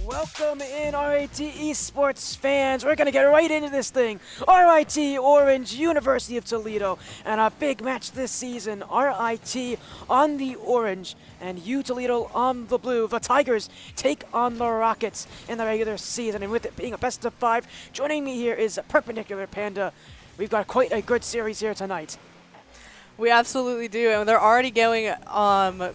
Welcome in, RIT Esports fans. We're going to get right into this thing. RIT Orange, University of Toledo, and a big match this season. RIT on the orange and UToledo on the blue. The Tigers take on the Rockets in the regular season, and with it being a best of 5, joining me here is Perpendicular Panda. We've got quite a good series here tonight. We absolutely do, and they're already going,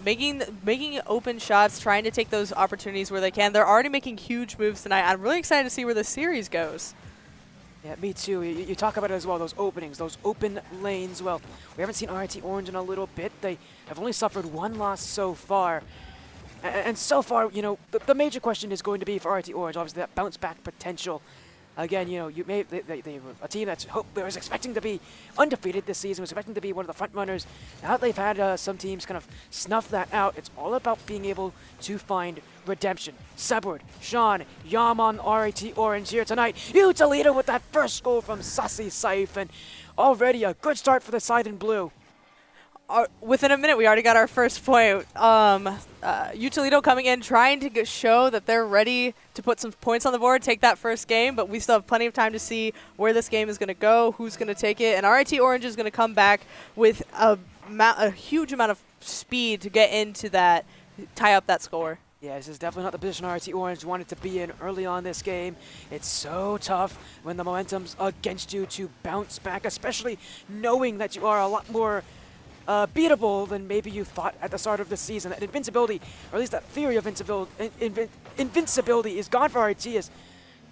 making open shots, trying to take those opportunities where they can. They're already making huge moves tonight. I'm really excited to see where the series goes. Yeah, me too. You talk about it as well, those openings, those open lanes. Well, we haven't seen RIT Orange in a little bit. They have only suffered one loss so far. And so far, you know, the major question is going to be for RIT Orange, obviously that bounce back potential. Again, you know, they were a team that was expecting to be undefeated this season, was expecting to be one of the front runners. Now that they've had some teams kind of snuff that out, it's all about being able to find redemption. Sebward, Sean, Yam on RIT Orange here tonight. UToledo with that first goal from Sassy Saif, and already a good start for the side in blue. Within a minute, we already got our first point. UToledo coming in, trying to show that they're ready to put some points on the board, take that first game, but we still have plenty of time to see where this game is going to go, who's going to take it, and RIT Orange is going to come back with a huge amount of speed to get into that, tie up that score. Yeah, this is definitely not the position RIT Orange wanted to be in early on this game. It's so tough when the momentum's against you to bounce back, especially knowing that you are a lot more beatable than maybe you thought at the start of the season. That invincibility, or at least that theory of invincibility is gone for RIT.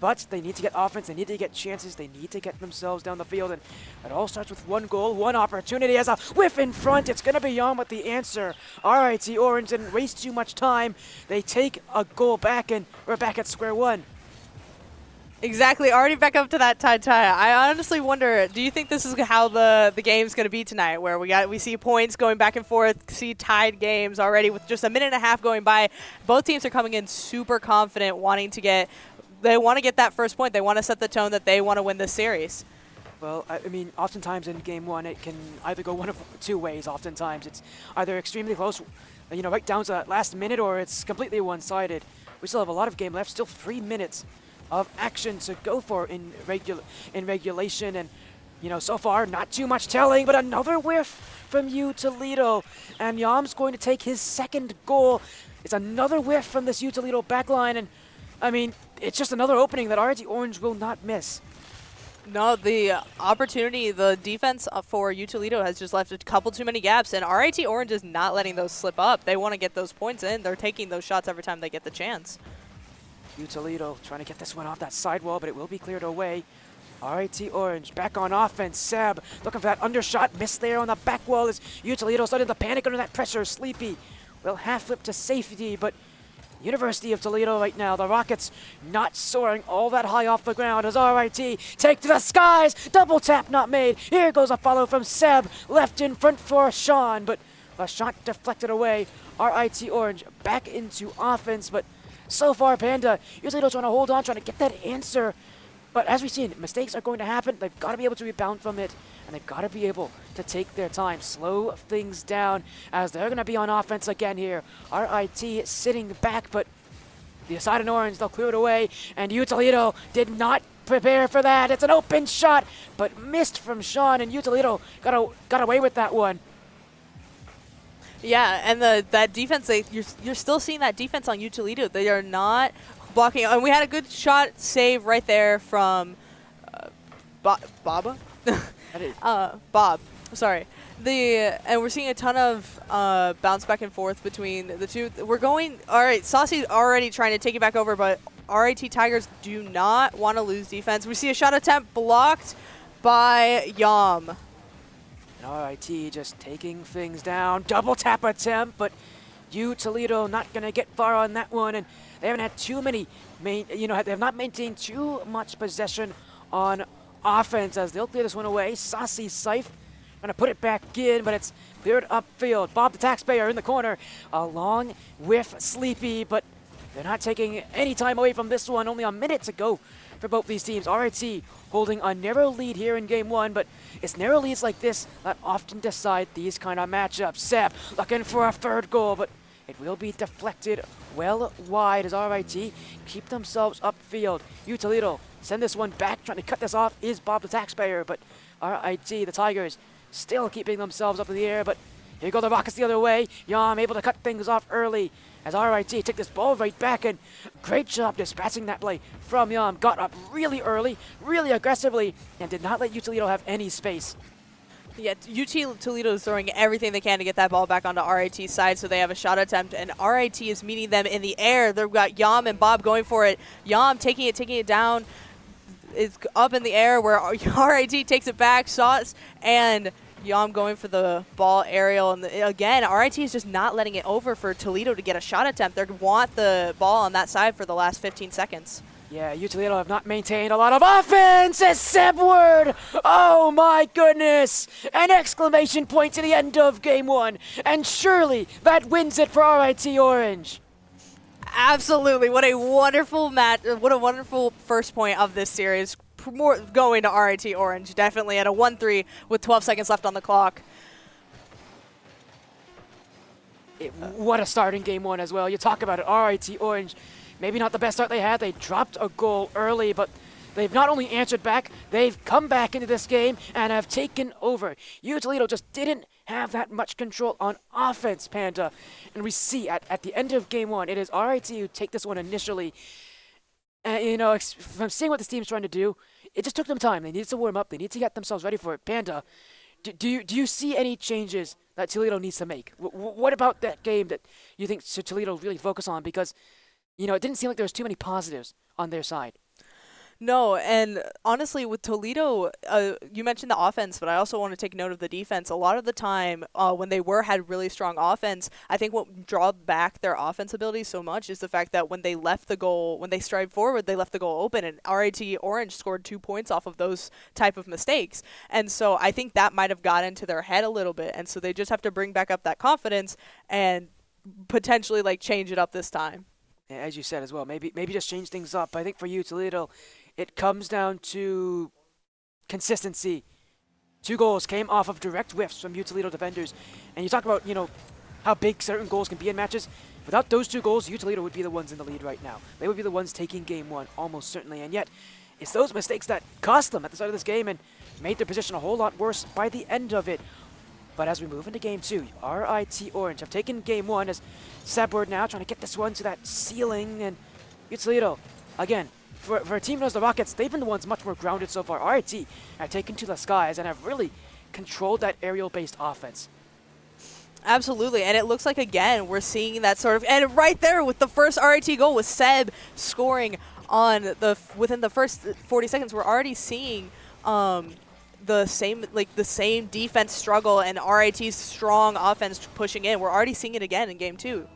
But they need to get offense, they need to get chances, they need to get themselves down the field, and it all starts with one goal, one opportunity. As a whiff in front, it's going to be Yam with the answer. RIT Orange didn't waste too much time. They take a goal back, and we're back at square one. Exactly, already back up to that tie. I honestly wonder, do you think this is how the game's going to be tonight, where we see points going back and forth, see tied games already with just a minute and a half going by? Both teams are coming in super confident, they want to get that first point. They want to set the tone that they want to win this series. Well, I mean, oftentimes in game one, it can either go one of two ways. Oftentimes, it's either extremely close, you know, right down to that last minute, or it's completely one-sided. We still have a lot of game left, still 3 minutes of action to go for in regulation, and you know, so far not too much telling, but another whiff from UToledo, and Yam's going to take his second goal. It's another whiff from this UToledo backline, and I mean, it's just another opening that RIT Orange will not miss. No, the opportunity, the defense for UToledo has just left a couple too many gaps, and RIT Orange is not letting those slip up. They want to get those points in. They're taking those shots every time they get the chance. UToledo trying to get this one off that sidewall, but it will be cleared away. RIT Orange back on offense. Seb looking for that undershot. Miss there on the back wall as UToledo started to panic under that pressure. Sleepy will half flip to safety, but University of Toledo right now, the Rockets not soaring all that high off the ground as RIT take to the skies. Double tap not made. Here goes a follow from Seb. Left in front for Sean, but a shot deflected away. RIT Orange back into offense, but so far, Panda, UToledo trying to hold on, trying to get that answer. But as we've seen, mistakes are going to happen. They've got to be able to rebound from it, and they've got to be able to take their time, slow things down, as they're going to be on offense again here. RIT sitting back, but the side in orange, they'll clear it away, and UToledo did not prepare for that. It's an open shot, but missed from Sean, and UToledo got away with that one. Yeah, and that defense, you're still seeing that defense on UToledo. They are not blocking. And we had a good shot save right there from Bob. Sorry. And we're seeing a ton of bounce back and forth between the two. We're going, all right, Saucy's already trying to take it back over, but RIT Tigers do not want to lose defense. We see a shot attempt blocked by Yam. RIT just taking things down. Double tap attempt, but UToledo not going to get far on that one, and they haven't had too many, they have not maintained too much possession on offense as they'll clear this one away. Sassy Saif going to put it back in, but it's cleared upfield. Bob the Taxpayer in the corner. A long whiff, Sleepy, but they're not taking any time away from this one. Only a minute to go for both these teams. RIT holding a narrow lead here in game one, but it's narrow leads like this that often decide these kind of matchups. Seb looking for a third goal, but It will be deflected well wide as RIT keep themselves upfield. UToledo send this one back, trying to cut this off is Bob the Taxpayer, but RIT, the Tigers, still keeping themselves up in the air, but here go the Rockets the other way. Yam able to cut things off early as RIT take this ball right back, and great job dispatching that play from Yam. Got up really early, really aggressively, and did not let UToledo have any space. Yeah, UToledo is throwing everything they can to get that ball back onto RIT's side so they have a shot attempt, and RIT is meeting them in the air. They've got Yam and Bob going for it. Yam taking it down. It's up in the air where RIT takes it back, shots, and Yam going for the ball aerial. And again, RIT is just not letting it over for Toledo to get a shot attempt. They want the ball on that side for the last 15 seconds. Yeah, UToledo have not maintained a lot of offense as Sebward. Oh my goodness! An exclamation point to the end of game one. And surely that wins it for RIT Orange. Absolutely. What a wonderful match. What a wonderful first point of this series. More going to RIT Orange, definitely at a 1-3 with 12 seconds left on the clock. What a start in game one as well. You talk about it, RIT Orange. Maybe not the best start they had. They dropped a goal early, but they've not only answered back, they've come back into this game and have taken over. UToledo just didn't have that much control on offense, Panda. And we see at the end of game one, it is RIT who take this one initially. You know, from seeing what this team's trying to do, it just took them time. They needed to warm up. They need to get themselves ready for it. Panda, do you see any changes that Toledo needs to make? What about that game that you think should Toledo really focus on? Because, you know, it didn't seem like there was too many positives on their side. No, and honestly, with Toledo, you mentioned the offense, but I also want to take note of the defense. A lot of the time, when they had really strong offense, I think what drawed back their offense ability so much is the fact that when they left the goal, when they strived forward, they left the goal open, and RIT Orange scored 2 points off of those type of mistakes. And so I think that might have got into their head a little bit, and so they just have to bring back up that confidence and potentially like change it up this time. Yeah, as you said as well, maybe just change things up. I think for you, Toledo, it comes down to consistency. 2 goals came off of direct whiffs from UToledo defenders. And you talk about, you know, how big certain goals can be in matches. Without those 2 goals, UToledo would be the ones in the lead right now. They would be the ones taking game one, almost certainly. And yet, it's those mistakes that cost them at the start of this game and made their position a whole lot worse by the end of it. But as we move into game 2, RIT Orange have taken game 1 as Sebward now trying to get this one to that ceiling. And UToledo, again, for a team knows the Rockets, they've been the ones much more grounded so far. RIT have taken to the skies and have really controlled that aerial-based offense. Absolutely, and it looks like, again, we're seeing that sort of, and right there with the first RIT goal with Seb scoring on within the first 40 seconds, we're already seeing the same defense struggle and RIT's strong offense pushing in. We're already seeing it again in game 2.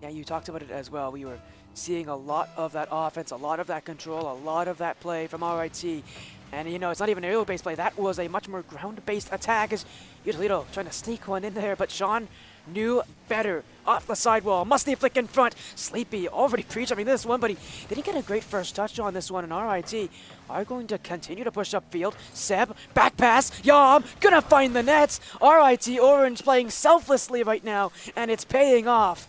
Yeah, you talked about it as well. We were seeing a lot of that offense, a lot of that control, a lot of that play from RIT. And, you know, it's not even an aerial-based play. That was a much more ground-based attack as UToledo trying to sneak one in there. But Sean knew better. Off the sidewall. Musty flick in front. Sleepy already pre-jumping this one, but he didn't get a great first touch on this one. And RIT are going to continue to push upfield. Seb, back pass. Yam, gonna find the nets. RIT Orange playing selflessly right now, and it's paying off.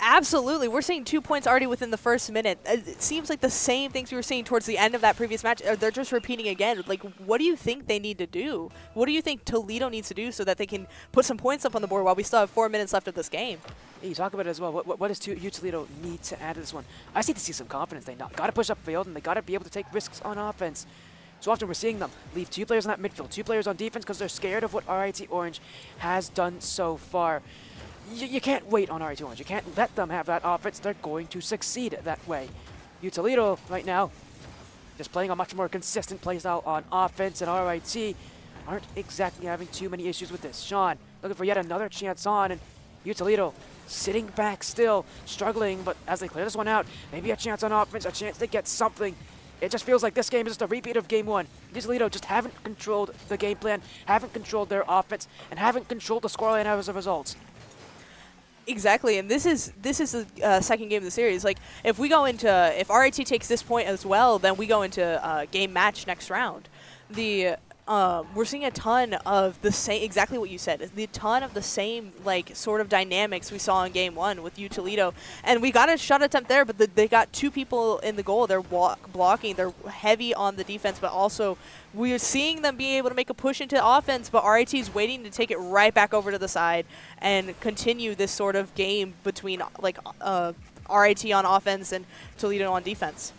Absolutely. We're seeing 2 points already within the first minute. It seems like the same things we were seeing towards the end of that previous match, they're just repeating again. Like, what do you think they need to do? What do you think Toledo needs to do so that they can put some points up on the board while we still have 4 minutes left of this game? Yeah, you talk about it as well. What does UToledo need to add to this one? I just need to see some confidence. They got to push upfield, and they got to be able to take risks on offense. So often we're seeing them leave 2 players on that midfield, 2 players on defense because they're scared of what RIT Orange has done so far. You can't wait on RIT Orange. You can't let them have that offense. They're going to succeed that way. UToledo right now just playing a much more consistent play style on offense, and RIT aren't exactly having too many issues with this. Sean looking for yet another chance on, and UToledo sitting back still, struggling, but as they clear this one out, maybe a chance on offense, a chance to get something. It just feels like this game is just a repeat of game 1. UToledo just haven't controlled the game plan, haven't controlled their offense, and haven't controlled the scoreline as a result. Exactly, and this is the second game of the series. Like, if RIT takes this point as well, then we go into game match next round. we're seeing a ton of the same, exactly what you said, the ton of the same like sort of dynamics we saw in game 1 with UToledo, and we got a shot attempt there, but they got 2 people in the goal. They're blocking, they're heavy on the defense, but also we're seeing them be able to make a push into offense, but RIT is waiting to take it right back over to the side and continue this sort of game between like RIT on offense and Toledo on defense.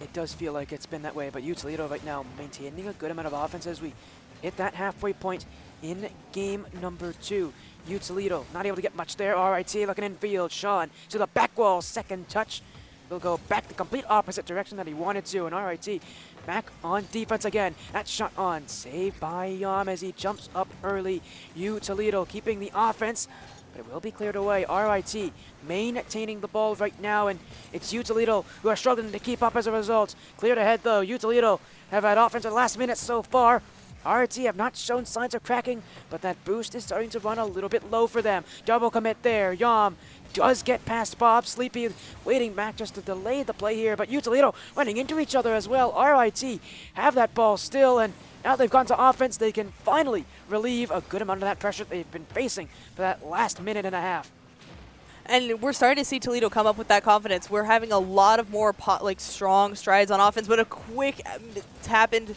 It does feel like it's been that way, but UToledo right now maintaining a good amount of offense as we hit that halfway point in game number 2. UToledo not able to get much there. RIT looking infield. Sean to the back wall. Second touch. He'll go back the complete opposite direction that he wanted to, and RIT back on defense again. That shot on. Saved by Yam as he jumps up early. UToledo keeping the offense, but it will be cleared away. RIT maintaining the ball right now, and it's UToledo who are struggling to keep up as a result. Cleared ahead though. UToledo have had offense in the last minute so far. RIT have not shown signs of cracking, but that boost is starting to run a little bit low for them. Double commit there. Yam does get past Bob. Sleepy waiting back just to delay the play here, but UToledo running into each other as well. RIT have that ball still, and now they've gone to offense. They can finally relieve a good amount of that pressure they've been facing for that last minute and a half. And we're starting to see Toledo come up with that confidence. We're having a lot of more strong strides on offense, but a quick tap in,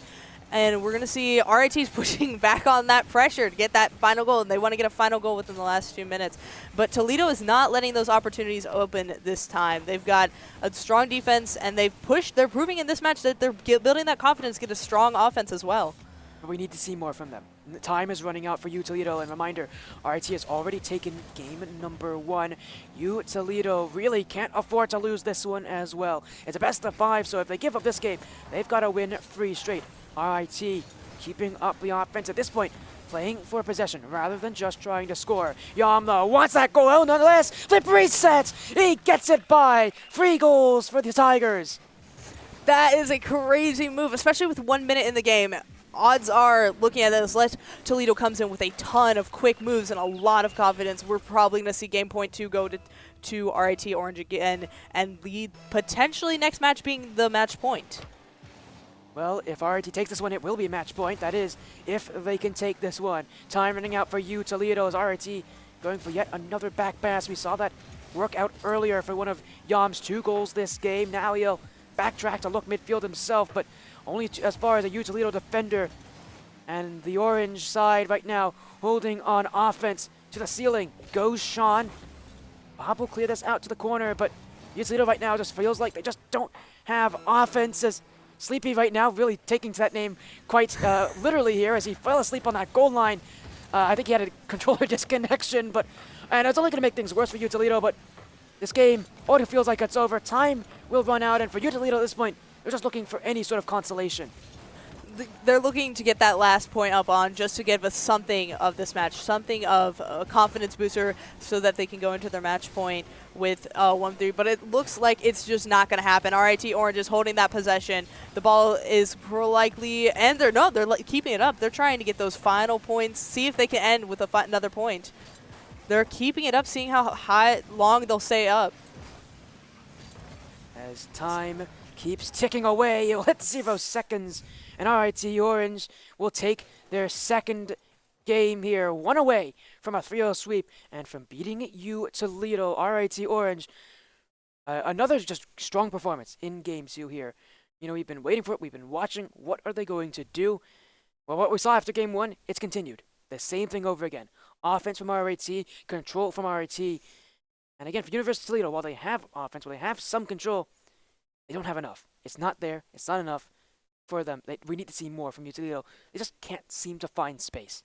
and we're going to see RIT's pushing back on that pressure to get that final goal, and they want to get a final goal within the last few minutes. But Toledo is not letting those opportunities open this time. They've got a strong defense, and they're proving in this match that they're building that confidence, get a strong offense as well. But we need to see more from them. The time is running out for UToledo, and reminder, RIT has already taken game number 1. UToledo really can't afford to lose this one as well. It's a best of 5, so if they give up this game, they've got to win 3 straight. RIT keeping up the offense at this point, playing for possession rather than just trying to score. Yam though wants that goal out nonetheless. Flip resets. He gets it by. 3 goals for the Tigers. That is a crazy move, especially with 1 minute in the game. Odds are, looking at this, unless Toledo comes in with a ton of quick moves and a lot of confidence, we're probably going to see game point 2 go to RIT Orange again and lead potentially next match being the match point. Well, if RIT takes this one, it will be match point. That is, if they can take this one. Time running out for UToledo as RIT going for yet another back pass. We saw that work out earlier for one of Yam's 2 goals this game. Now he'll backtrack to look midfield himself, but only as far as a UToledo defender. And the orange side right now holding on offense to the ceiling. Goes Sean. Bob will clear this out to the corner, but UToledo right now just feels like they just don't have offenses. Sleepy right now really taking to that name quite literally here as he fell asleep on that goal line. I think he had a controller disconnection, and it's only going to make things worse for UToledo, but this game already feels like it's over. Time will run out, and for UToledo at this point, they're just looking for any sort of consolation. They're looking to get that last point up on just to give us something of this match, something of a confidence booster so that they can go into their match point with 1-3. But it looks like it's just not going to happen. RIT Orange is holding that possession. The ball is likely, and they're keeping it up. They're trying to get those final points, see if they can end with another point. They're keeping it up, seeing how long they'll stay up. As time keeps ticking away, it'll hit 0 seconds. And RIT Orange will take their second game here, 1 away from a 3-0 sweep and from beating UToledo. RIT Orange, another just strong performance in game 2 here. You know, we've been waiting for it, we've been watching. What are they going to do? Well, what we saw after game 1, it's continued. The same thing over again. Offense from RIT, control from RIT. And again, for University of Toledo, while they have offense, while they have some control, they don't have enough. It's not there. It's not enough for them. We need to see more from UToledo. They just can't seem to find space.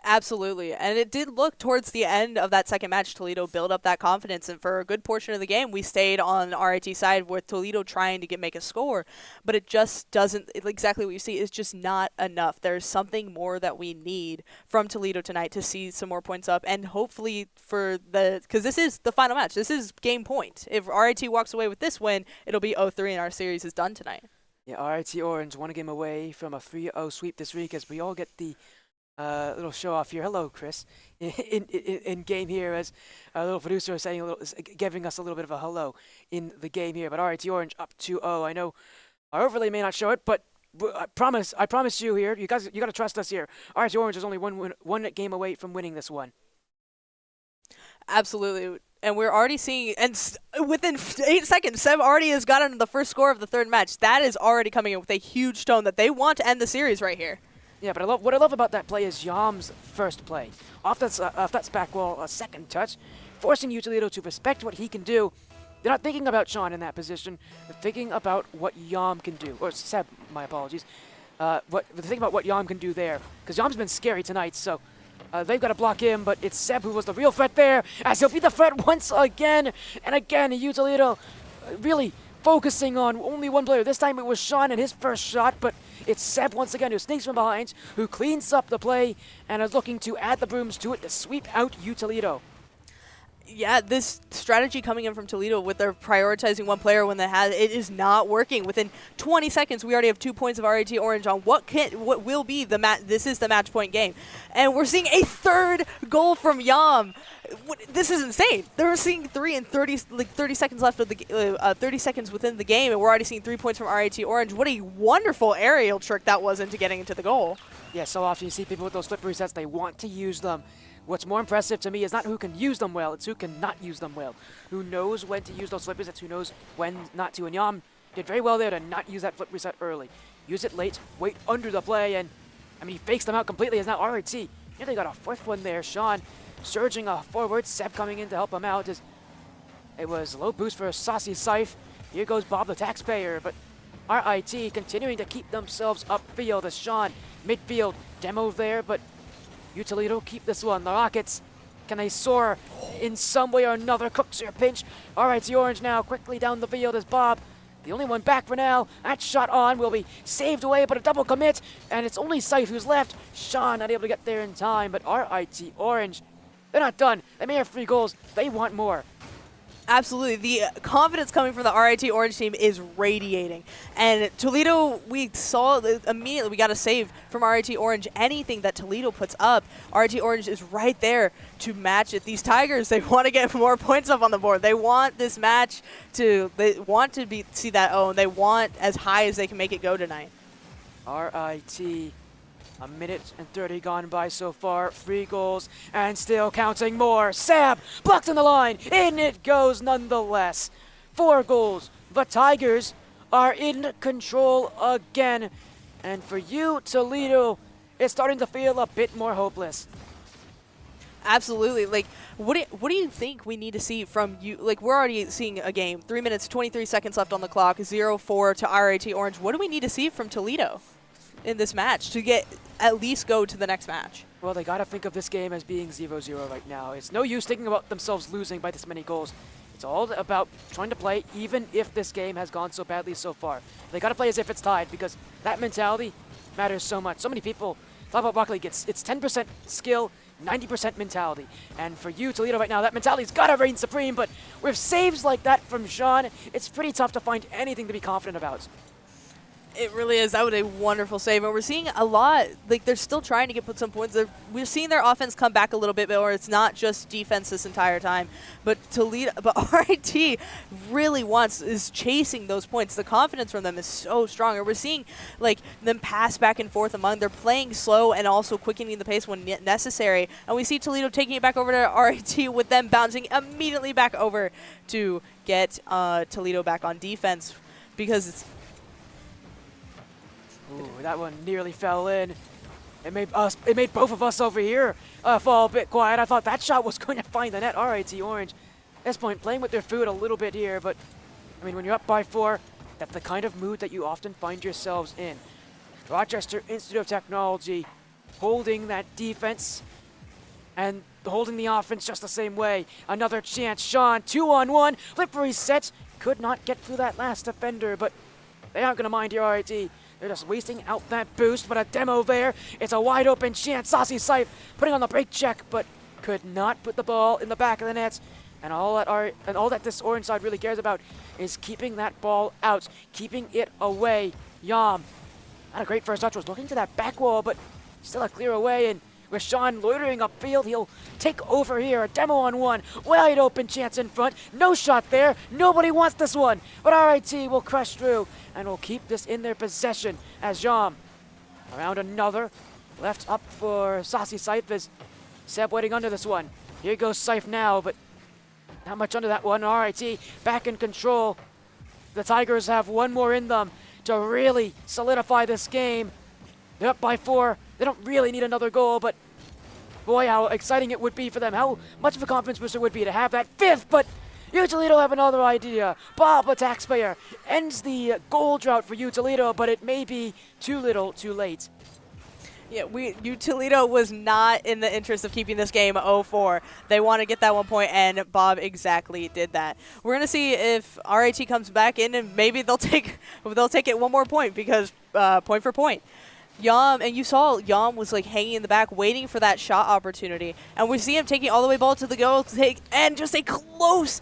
Absolutely. And it did look towards the end of that second match, Toledo build up that confidence. And for a good portion of the game, we stayed on RIT side with Toledo trying to make a score. But it just doesn't, exactly what you see, is just not enough. There's something more that we need from Toledo tonight to see some more points up. And hopefully because this is the final match. This is game point. If RIT walks away with this win, it'll be 0-3 and our series is done tonight. Yeah, RIT Orange 1 game away from a 3-0 sweep this week as we all get the little show off here. Hello, Chris. In game here, as our little producer is saying, giving us a little bit of a hello in the game here. But RIT Orange up 2-0. I know our overlay may not show it, but I promise you here. You guys, you got to trust us here. RIT Orange is only one game away from winning this one. Absolutely. And we're already seeing, and within 8 seconds, Seb already has gotten the first score of the third match. That is already coming in with a huge tone that they want to end the series right here. Yeah, but what I love about that play is Yam's first play. Off that back wall, a second touch, forcing UToledo to respect what he can do. They're not thinking about Sean in that position. They're thinking about what Yam can do. Or Seb, my apologies. They're thinking about what Yam can do there. Because Yam's been scary tonight, so they've got to block him. But it's Seb who was the real threat there, as he'll be the threat once again. And again, UToledo really focusing on only one player. This time it was Sean in his first shot, but it's Seb once again who sneaks from behind, who cleans up the play, and is looking to add the brooms to it to sweep out UToledo. Yeah, this strategy coming in from Toledo with their prioritizing one player when it is not working. Within 20 seconds, we already have 2 points of RIT Orange on what will be the match. This is the match point game, and we're seeing a third goal from Yam. This is insane. They're seeing 3 and 30 seconds left of the 30 seconds within the game, and we're already seeing 3 points from RIT Orange. What a wonderful aerial trick that was into getting into the goal. Yeah, so often you see people with those flip resets. They want to use them. What's more impressive to me is not who can use them well, it's who can not use them well. Who knows when to use those flip resets, who knows when not to. And Yam did very well there to not use that flip reset early. Use it late, wait under the play, and I mean, he fakes them out completely. As now RIT nearly got a fourth one there. Sean surging forward, Seb coming in to help him out. It was low boost for Saucy Scythe. Here goes Bob the taxpayer, but RIT continuing to keep themselves upfield as Sean midfield demo there, but UToledo keep this one. The Rockets, can they soar in some way or another? Cooks your pinch. RIT Orange now quickly down the field as Bob, the only one back for now. That shot on will be saved away, but a double commit, and it's only Scythe who's left. Sean not able to get there in time, but RIT Orange, they're not done. They may have 3 goals. They want more. Absolutely. The confidence coming from the RIT Orange team is radiating. And Toledo, we saw immediately we got a save from RIT Orange. Anything that Toledo puts up, RIT Orange is right there to match it. These Tigers, they want to get more points up on the board. They want this match they want to see that own. They want as high as they can make it go tonight. RIT, a minute and 30 gone by so far. 3 goals and still counting more. Sab blocked on the line. In it goes nonetheless. 4 goals. The Tigers are in control again. And for you, Toledo, it's starting to feel a bit more hopeless. Absolutely. Like, what do you think we need to see from you? Like, we're already seeing a game. 3 minutes, 23 seconds left on the clock. 0-4 to RIT Orange. What do we need to see from Toledo in this match to at least go to the next match? Well, they got to think of this game as being 0-0 right now. It's no use thinking about themselves losing by this many goals. It's all about trying to play even if this game has gone so badly so far. They got to play as if it's tied because that mentality matters so much. So many people talk about Rocket League. It's 10% skill, 90% mentality. And for you, Toledo, right now, that mentality's got to reign supreme. But with saves like that from Sean, it's pretty tough to find anything to be confident about. It really is. That was a wonderful save. And we're seeing a lot, like they're still trying to put some points. We're seeing their offense come back a little bit more. It's not just defense this entire time. But RIT really is chasing those points. The confidence from them is so strong. And we're seeing like them pass back and forth among. They're playing slow and also quickening the pace when necessary. And we see Toledo taking it back over to RIT with them bouncing immediately back over to get Toledo back on defense because it's Ooh, that one nearly fell in. It made both of us over here fall a bit quiet. I thought that shot was going to find the net. RIT Orange, at this point, playing with their food a little bit here, but I mean, when you're up by 4, that's the kind of mood that you often find yourselves in. Rochester Institute of Technology holding that defense and holding the offense just the same way. Another chance. Sean, 2-on-1. Flip reset. Could not get through that last defender, but they aren't going to mind your RIT. They're just wasting out that boost, but a demo there. It's a wide open chance. Saucy Scythe putting on the break check, but could not put the ball in the back of the net. And all that this orange side really cares about is keeping that ball out, keeping it away. Yam, not a great first touch, was looking to that back wall, but still a clear away. And with Sean loitering upfield. He'll take over here. A demo on one. Wide open chance in front. No shot there. Nobody wants this one. But RIT will crush through and will keep this in their possession as Jam around another. Left up for Saucy Scythe as Seb waiting under this one. Here goes Scythe now, but not much under that one. RIT back in control. The Tigers have one more in them to really solidify this game. They're up by 4. They don't really need another goal, but boy, how exciting it would be for them. How much of a confidence booster it would be to have that 5th, but UToledo have another idea. Bob, a taxpayer, ends the goal drought for UToledo, but it may be too little, too late. Yeah, UToledo was not in the interest of keeping this game 0-4. They want to get that 1 point, and Bob exactly did that. We're gonna see if RIT comes back in, and maybe they'll take it 1 more point because point for point. Yam, and you saw Yam was like hanging in the back, waiting for that shot opportunity, and we see him taking all the way ball to the goal to take, and just a close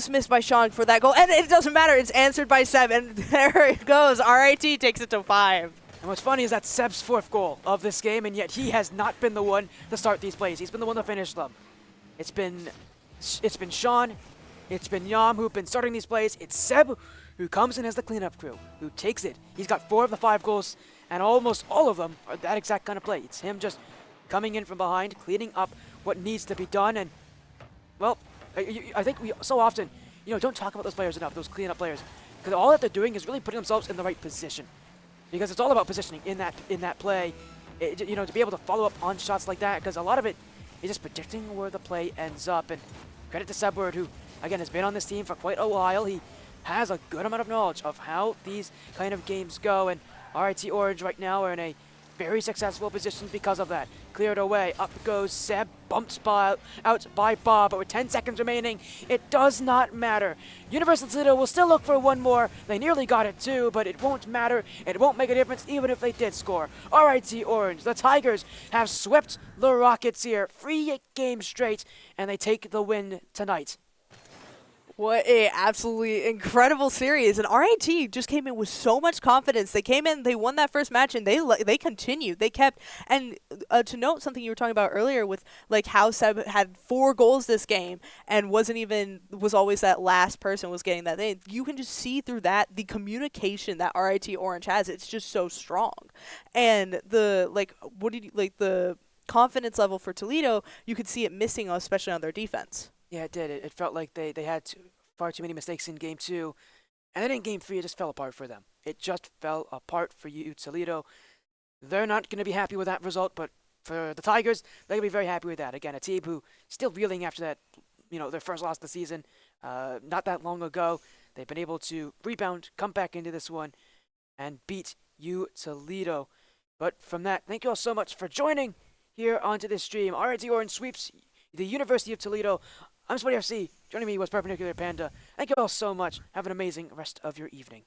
miss by Sean for that goal, and it doesn't matter. It's answered by Seb, and there it goes. RIT takes it to 5. And what's funny is that's Seb's 4th goal of this game, and yet he has not been the one to start these plays. He's been the one to finish them. It's been Sean, it's been Yam who've been starting these plays. It's Seb who comes in as the cleanup crew, who takes it. He's got 4 of the 5 goals, and almost all of them are that exact kind of play. It's him just coming in from behind, cleaning up what needs to be done, and, well, I think we so often, don't talk about those players enough, those cleanup players, because all that they're doing is really putting themselves in the right position. Because it's all about positioning in that play, to be able to follow up on shots like that, because a lot of it is just predicting where the play ends up. And credit to Sebward, who, again, has been on this team for quite a while. He has a good amount of knowledge of how these kind of games go, and RIT Orange right now are in a very successful position because of that. Cleared away, up goes Seb, bumped out by Bob, but with 10 seconds remaining, it does not matter. Universal Toledo will still look for 1 more. They nearly got it too, but it won't matter. It won't make a difference even if they did score. RIT Orange, the Tigers have swept the Rockets here. 3 games straight, and they take the win tonight. What a absolutely incredible series, and RIT just came in with so much confidence. They came in, they won that first match, and they continued. They kept, and to note something you were talking about earlier with like how Seb had 4 goals this game and was always that last person was getting that. You can just see through that the communication that RIT Orange has. It's just so strong, and the confidence level for Toledo, you could see it missing, especially on their defense. Yeah, it did. It felt like they had far too many mistakes in Game 2. And then in Game 3, it just fell apart for them. It just fell apart for Toledo. They're not going to be happy with that result, but for the Tigers, they're going to be very happy with that. Again, a team who still reeling after that, their first loss of the season not that long ago. They've been able to rebound, come back into this one, and beat Toledo. But from that, thank you all so much for joining here onto this stream. RIT Orange sweeps the University of Toledo. I'm SportyFC. Joining me was Perpendicular Panda. Thank you all so much. Have an amazing rest of your evening.